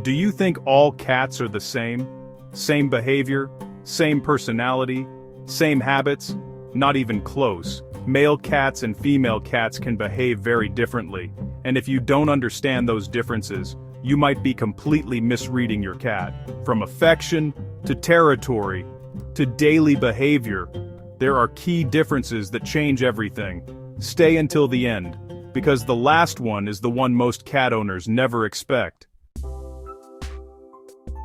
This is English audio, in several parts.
Do you think all cats are the same? Same behavior? Same personality? Same habits? Not even close. Male cats and female cats can behave very differently, and if you don't understand those differences, you might be completely misreading your cat. From affection, to territory, to daily behavior, there are key differences that change everything. Stay until the end, because the last one is the one most cat owners never expect.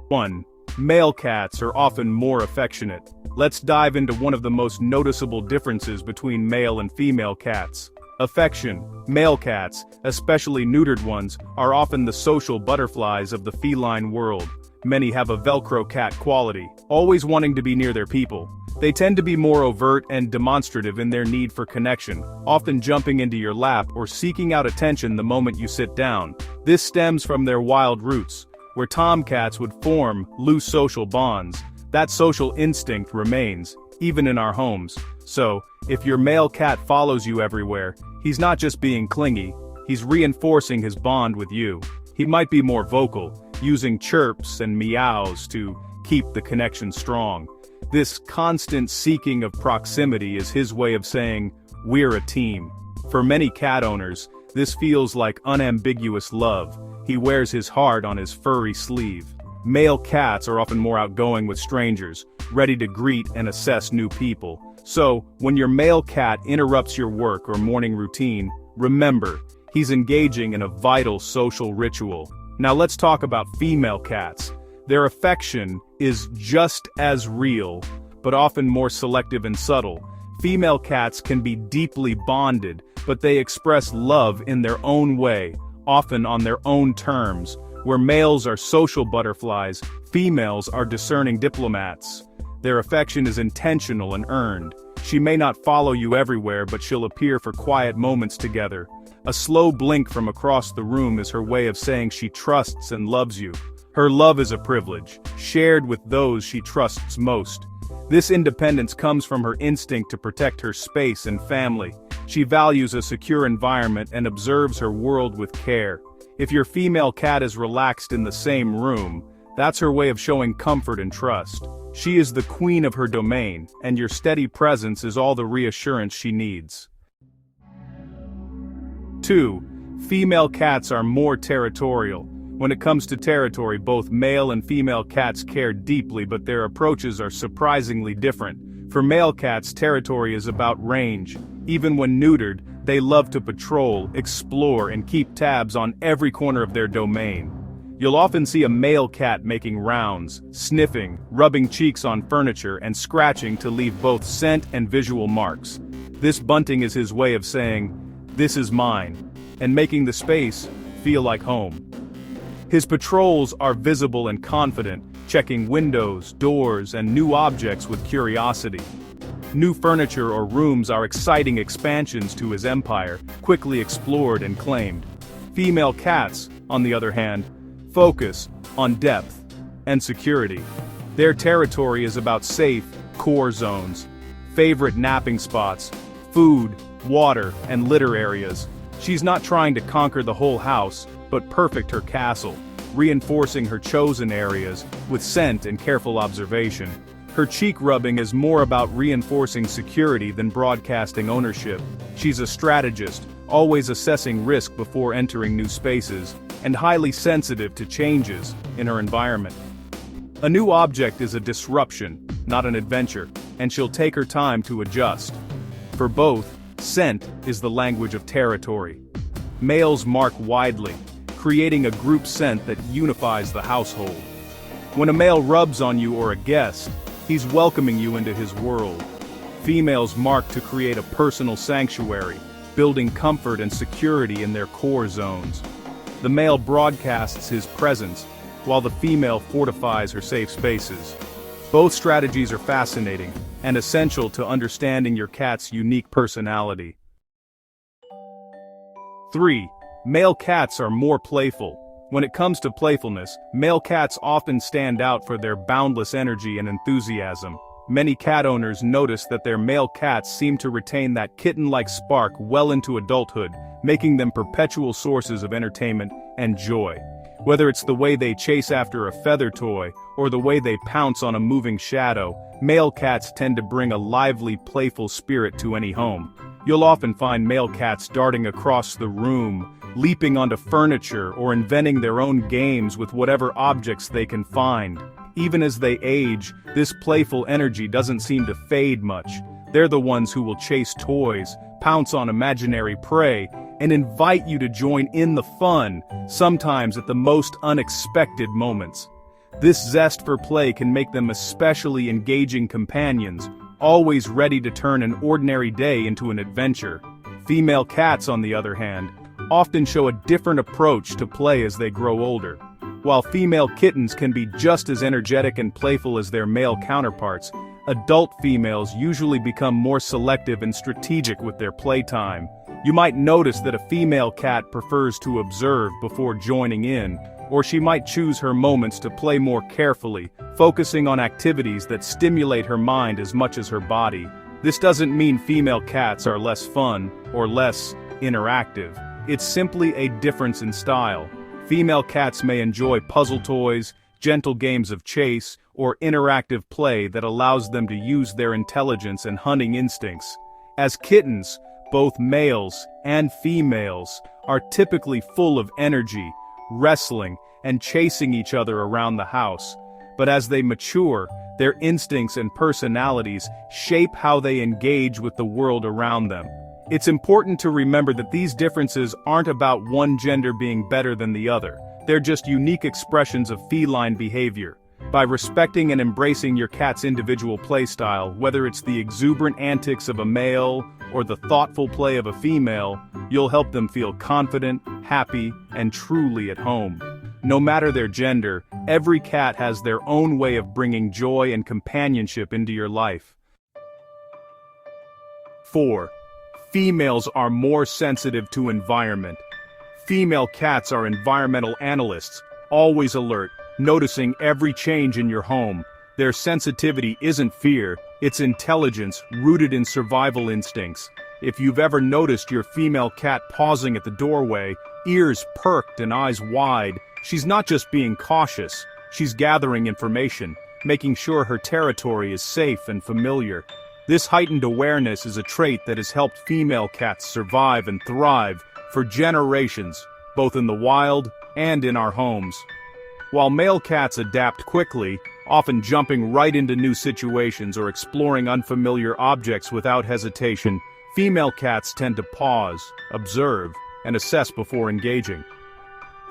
1. Male cats are often more affectionate. Let's dive into one of the most noticeable differences between male and female cats. Affection. Male cats, especially neutered ones, are often the social butterflies of the feline world. Many have a Velcro cat quality, always wanting to be near their people. They tend to be more overt and demonstrative in their need for connection, often jumping into your lap or seeking out attention the moment you sit down. This stems from their wild roots, where tomcats would form loose social bonds. That social instinct remains, even in our homes. So, if your male cat follows you everywhere, he's not just being clingy, he's reinforcing his bond with you. He might be more vocal, using chirps and meows to keep the connection strong. This constant seeking of proximity is his way of saying, "We're a team." For many cat owners, this feels like unambiguous love. He wears his heart on his furry sleeve. Male cats are often more outgoing with strangers, ready to greet and assess new people. So, when your male cat interrupts your work or morning routine, remember, he's engaging in a vital social ritual. Now let's talk about female cats. Their affection is just as real, but often more selective and subtle. Female cats can be deeply bonded, but they express love in their own way, often on their own terms. Where males are social butterflies, females are discerning diplomats. Their affection is intentional and earned. She may not follow you everywhere, but she'll appear for quiet moments together. A slow blink from across the room is her way of saying she trusts and loves you. Her love is a privilege, shared with those she trusts most. This independence comes from her instinct to protect her space and family. She values a secure environment and observes her world with care. If your female cat is relaxed in the same room, that's her way of showing comfort and trust. She is the queen of her domain, and your steady presence is all the reassurance she needs. 2. Female cats are more territorial. When it comes to territory, both male and female cats care deeply, but their approaches are surprisingly different. For male cats, territory is about range. Even when neutered, they love to patrol, explore, and keep tabs on every corner of their domain. You'll often see a male cat making rounds, sniffing, rubbing cheeks on furniture, and scratching to leave both scent and visual marks. This bunting is his way of saying, "This is mine," and making the space feel like home. His patrols are visible and confident, checking windows, doors, and new objects with curiosity. New furniture or rooms are exciting expansions to his empire, quickly explored and claimed. Female cats, on the other hand, focus on depth and security. Their territory is about safe, core zones, favorite napping spots, food, water, and litter areas. She's not trying to conquer the whole house, but perfect her castle, reinforcing her chosen areas with scent and careful observation. Her cheek rubbing is more about reinforcing security than broadcasting ownership. She's a strategist, always assessing risk before entering new spaces, and highly sensitive to changes in her environment. A new object is a disruption, not an adventure, and she'll take her time to adjust. For both, scent is the language of territory. Males mark widely, creating a group scent that unifies the household. When a male rubs on you or a guest, he's welcoming you into his world. Females mark to create a personal sanctuary, building comfort and security in their core zones. The male broadcasts his presence, while the female fortifies her safe spaces. Both strategies are fascinating and essential to understanding your cat's unique personality. 3. Male cats are more playful. When it comes to playfulness, male cats often stand out for their boundless energy and enthusiasm. Many cat owners notice that their male cats seem to retain that kitten-like spark well into adulthood, making them perpetual sources of entertainment and joy. Whether it's the way they chase after a feather toy, or the way they pounce on a moving shadow, male cats tend to bring a lively, playful spirit to any home. You'll often find male cats darting across the room, leaping onto furniture, or inventing their own games with whatever objects they can find. Even as they age, this playful energy doesn't seem to fade much. They're the ones who will chase toys, pounce on imaginary prey, and invite you to join in the fun, sometimes at the most unexpected moments. This zest for play can make them especially engaging companions, always ready to turn an ordinary day into an adventure. Female cats, on the other hand, often show a different approach to play as they grow older. While female kittens can be just as energetic and playful as their male counterparts, adult females usually become more selective and strategic with their playtime. You might notice that a female cat prefers to observe before joining in, or she might choose her moments to play more carefully, focusing on activities that stimulate her mind as much as her body. This doesn't mean female cats are less fun or less interactive. It's simply a difference in style. Female cats may enjoy puzzle toys, gentle games of chase, or interactive play that allows them to use their intelligence and hunting instincts. As kittens, both males and females are typically full of energy, wrestling, and chasing each other around the house. But as they mature, their instincts and personalities shape how they engage with the world around them. It's important to remember that these differences aren't about one gender being better than the other. They're just unique expressions of feline behavior. By respecting and embracing your cat's individual playstyle, whether it's the exuberant antics of a male or the thoughtful play of a female, you'll help them feel confident, happy, and truly at home. No matter their gender, every cat has their own way of bringing joy and companionship into your life. 4. Females are more sensitive to environment. Female cats are environmental analysts, always alert, noticing every change in your home. Their sensitivity isn't fear, it's intelligence rooted in survival instincts. If you've ever noticed your female cat pausing at the doorway, ears perked and eyes wide, she's not just being cautious, she's gathering information, making sure her territory is safe and familiar. This heightened awareness is a trait that has helped female cats survive and thrive for generations, both in the wild and in our homes. While male cats adapt quickly, often jumping right into new situations or exploring unfamiliar objects without hesitation, female cats tend to pause, observe, and assess before engaging.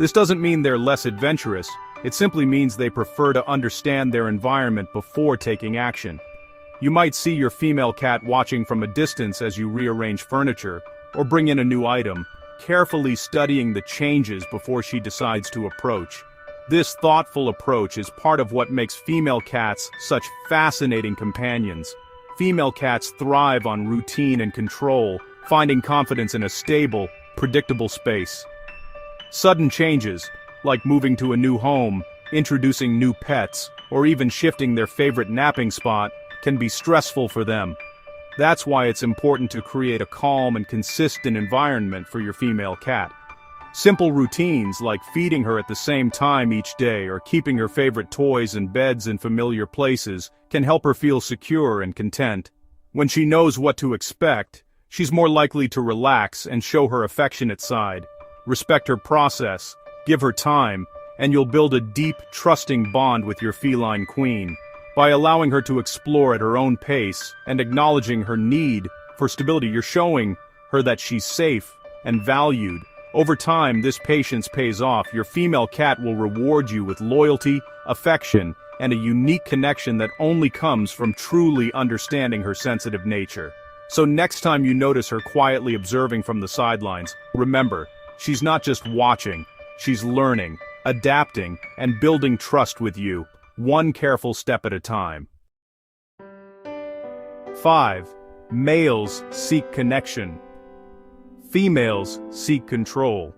This doesn't mean they're less adventurous, it simply means they prefer to understand their environment before taking action. You might see your female cat watching from a distance as you rearrange furniture, or bring in a new item, carefully studying the changes before she decides to approach. This thoughtful approach is part of what makes female cats such fascinating companions. Female cats thrive on routine and control, finding confidence in a stable, predictable space. Sudden changes, like moving to a new home, introducing new pets, or even shifting their favorite napping spot, can be stressful for them. That's why it's important to create a calm and consistent environment for your female cat. Simple routines like feeding her at the same time each day or keeping her favorite toys and beds in familiar places can help her feel secure and content. When she knows what to expect, she's more likely to relax and show her affectionate side. Respect her process, give her time, and you'll build a deep, trusting bond with your feline queen. By allowing her to explore at her own pace and acknowledging her need for stability, you're showing her that she's safe and valued. Over time, this patience pays off. Your female cat will reward you with loyalty, affection, and a unique connection that only comes from truly understanding her sensitive nature. So next time you notice her quietly observing from the sidelines, remember, she's not just watching, she's learning, adapting, and building trust with you, one careful step at a time. 5. Males seek connection. Females seek control.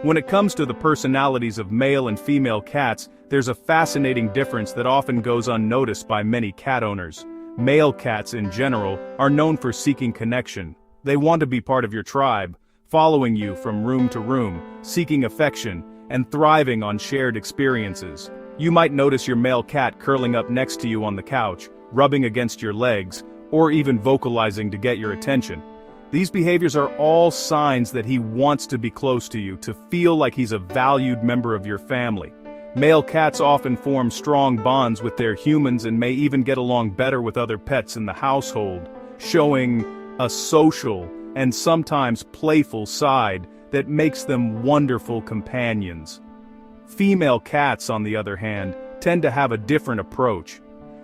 When it comes to the personalities of male and female cats, there's a fascinating difference that often goes unnoticed by many cat owners. Male cats in general are known for seeking connection. They want to be part of your tribe, following you from room to room, seeking affection, and thriving on shared experiences. You might notice your male cat curling up next to you on the couch, rubbing against your legs, or even vocalizing to get your attention. These behaviors are all signs that he wants to be close to you, to feel like he's a valued member of your family. Male cats often form strong bonds with their humans and may even get along better with other pets in the household, showing a social and sometimes playful side that makes them wonderful companions. Female cats, on the other hand, tend to have a different approach.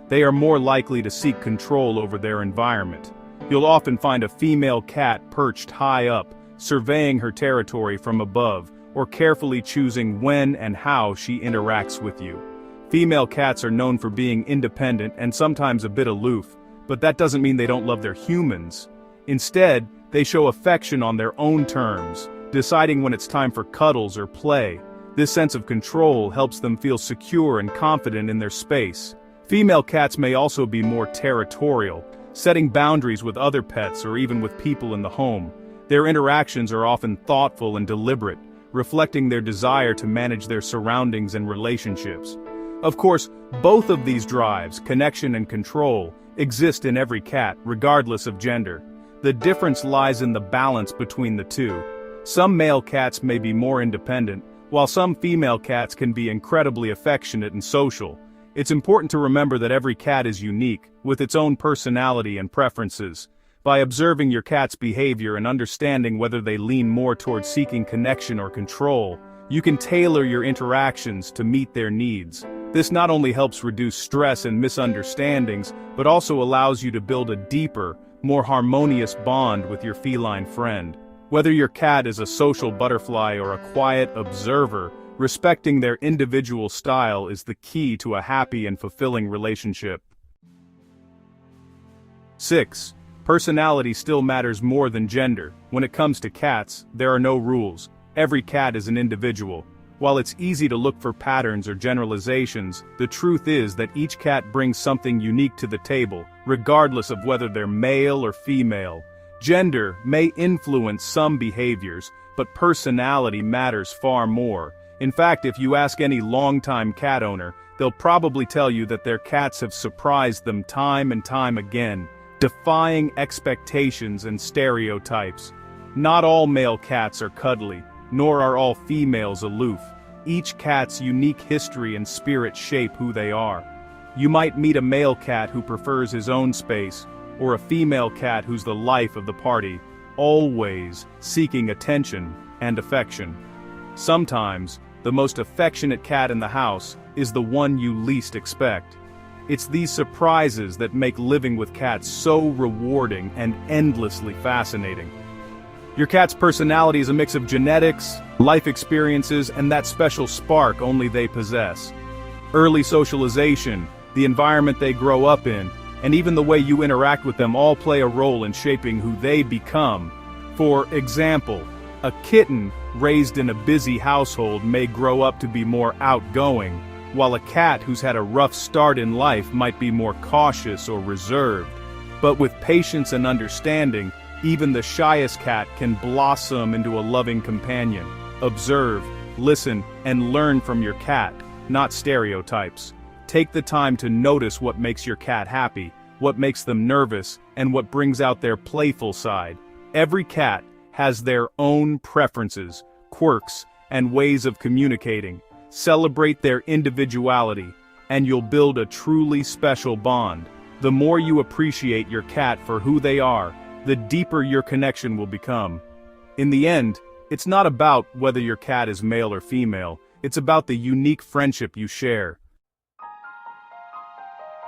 They are more likely to seek control over their environment. You'll often find a female cat perched high up, surveying her territory from above, or carefully choosing when and how she interacts with you. Female cats are known for being independent and sometimes a bit aloof, but that doesn't mean they don't love their humans. Instead, they show affection on their own terms, deciding when it's time for cuddles or play. This sense of control helps them feel secure and confident in their space. Female cats may also be more territorial, setting boundaries with other pets or even with people in the home. Their interactions are often thoughtful and deliberate, reflecting their desire to manage their surroundings and relationships. Of course, both of these drives, connection and control, exist in every cat, regardless of gender. The difference lies in the balance between the two. Some male cats may be more independent, while some female cats can be incredibly affectionate and social. It's important to remember that every cat is unique, with its own personality and preferences. By observing your cat's behavior and understanding whether they lean more towards seeking connection or control, you can tailor your interactions to meet their needs. This not only helps reduce stress and misunderstandings, but also allows you to build a deeper, more harmonious bond with your feline friend. Whether your cat is a social butterfly or a quiet observer, respecting their individual style is the key to a happy and fulfilling relationship. 6. Personality still matters more than gender. When it comes to cats, there are no rules. Every cat is an individual. While it's easy to look for patterns or generalizations, the truth is that each cat brings something unique to the table, regardless of whether they're male or female. Gender may influence some behaviors, but personality matters far more. In fact, if you ask any longtime cat owner, they'll probably tell you that their cats have surprised them time and time again, defying expectations and stereotypes. Not all male cats are cuddly, nor are all females aloof. Each cat's unique history and spirit shape who they are. You might meet a male cat who prefers his own space, or a female cat who's the life of the party, always seeking attention and affection. Sometimes, the most affectionate cat in the house is the one you least expect. It's these surprises that make living with cats so rewarding and endlessly fascinating. Your cat's personality is a mix of genetics, life experiences, and that special spark only they possess. Early socialization, the environment they grow up in, and even the way you interact with them all play a role in shaping who they become. For example, a kitten raised in a busy household may grow up to be more outgoing, while a cat who's had a rough start in life might be more cautious or reserved. But with patience and understanding, even the shyest cat can blossom into a loving companion. Observe, listen, and learn from your cat, not stereotypes. Take the time to notice what makes your cat happy, what makes them nervous, and what brings out their playful side. Every cat has their own preferences, quirks, and ways of communicating. Celebrate their individuality, and you'll build a truly special bond. The more you appreciate your cat for who they are, the deeper your connection will become. In the end, it's not about whether your cat is male or female, it's about the unique friendship you share.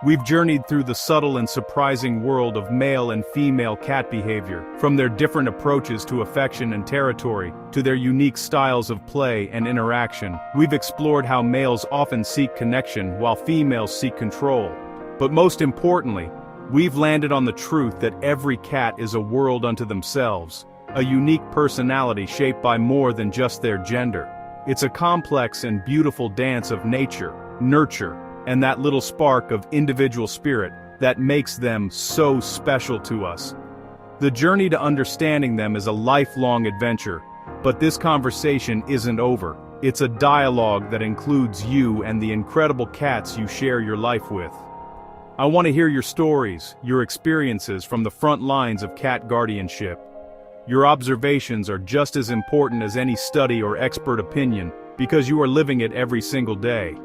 We've journeyed through the subtle and surprising world of male and female cat behavior, from their different approaches to affection and territory, to their unique styles of play and interaction. We've explored how males often seek connection while females seek control. But most importantly, we've landed on the truth that every cat is a world unto themselves, a unique personality shaped by more than just their gender. It's a complex and beautiful dance of nature, nurture, and that little spark of individual spirit that makes them so special to us. The journey to understanding them is a lifelong adventure, but this conversation isn't over. It's a dialogue that includes you and the incredible cats you share your life with. I want to hear your stories, your experiences from the front lines of cat guardianship. Your observations are just as important as any study or expert opinion because you are living it every single day.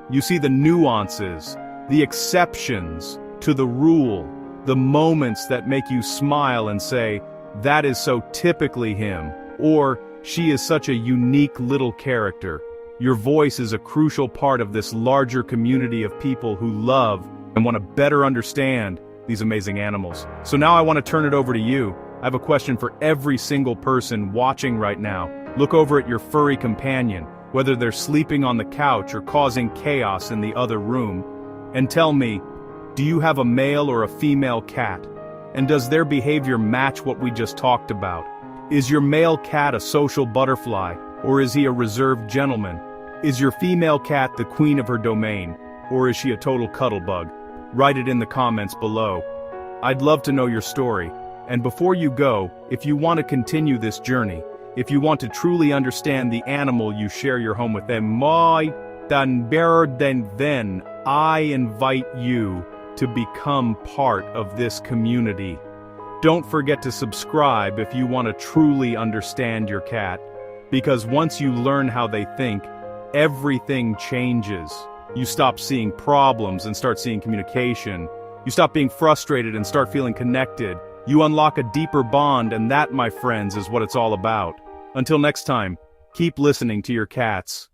You see the nuances, the exceptions to the rule, the moments that make you smile and say, "That is so typically him," or "She is such a unique little character." Your voice is a crucial part of this larger community of people who love and want to better understand these amazing animals. So now I want to turn it over to you. I have a question for every single person watching right now. Look over at your furry companion, whether they're sleeping on the couch or causing chaos in the other room, and tell me, do you have a male or a female cat? And does their behavior match what we just talked about? Is your male cat a social butterfly, or is he a reserved gentleman? Is your female cat the queen of her domain, or is she a total cuddlebug? Write it in the comments below. I'd love to know your story. And before you go, if you want to continue this journey, if you want to truly understand the animal you share your home with, then I invite you to become part of this community. Don't forget to subscribe if you want to truly understand your cat, because once you learn how they think, everything changes. You stop seeing problems and start seeing communication. You stop being frustrated and start feeling connected. You unlock a deeper bond, and that, my friends, is what it's all about. Until next time, keep listening to your cats.